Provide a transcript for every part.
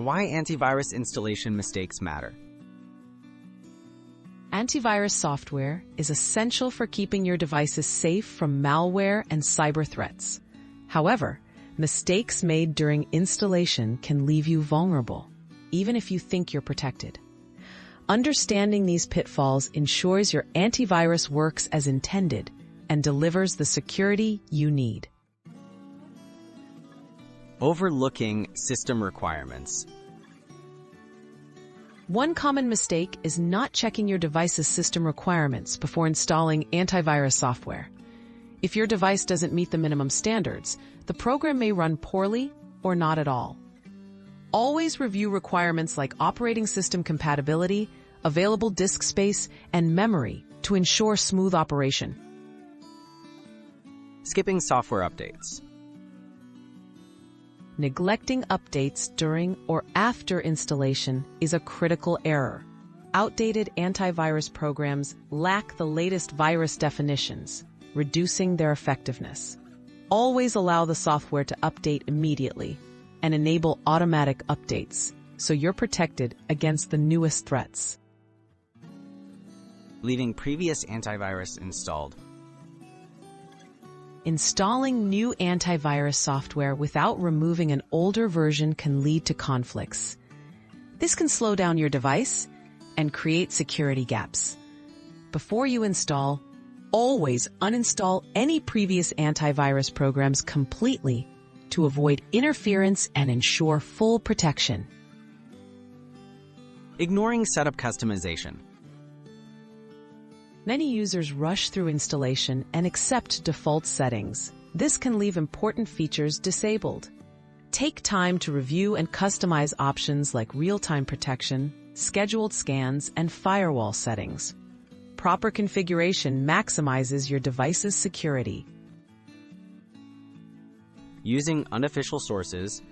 Why antivirus installation mistakes matter. Antivirus software is essential for keeping your devices safe from malware and cyber threats. However, mistakes made during installation can leave you vulnerable, even if you think you're protected. Understanding these pitfalls ensures your antivirus works as intended and delivers the security you need. Overlooking system requirements. One common mistake is not checking your device's system requirements before installing antivirus software. If your device doesn't meet the minimum standards, the program may run poorly or not at all. Always review requirements like operating system compatibility, available disk space, and memory to ensure smooth operation. Skipping software updates. Neglecting updates during or after installation is a critical error. Outdated antivirus programs lack the latest virus definitions, reducing their effectiveness. Always allow the software to update immediately and enable automatic updates so you're protected against the newest threats. Leaving previous antivirus installed. Installing new antivirus software without removing an older version can lead to conflicts. This can slow down your device and create security gaps. Before you install, always uninstall any previous antivirus programs completely to avoid interference and ensure full protection. Ignoring setup customization. Many users rush through installation and accept default settings. This can leave important features disabled. Take time to review and customize options like real-time protection, scheduled scans, and firewall settings. Proper configuration maximizes your device's security. Using unofficial sources.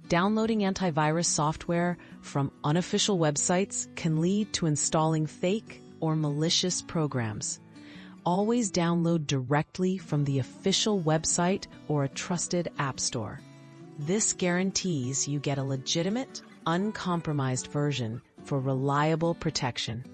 Downloading antivirus software from unofficial websites can lead to installing fake or malicious programs. Always download directly from the official website or a trusted app store. This guarantees you get a legitimate, uncompromised version for reliable protection.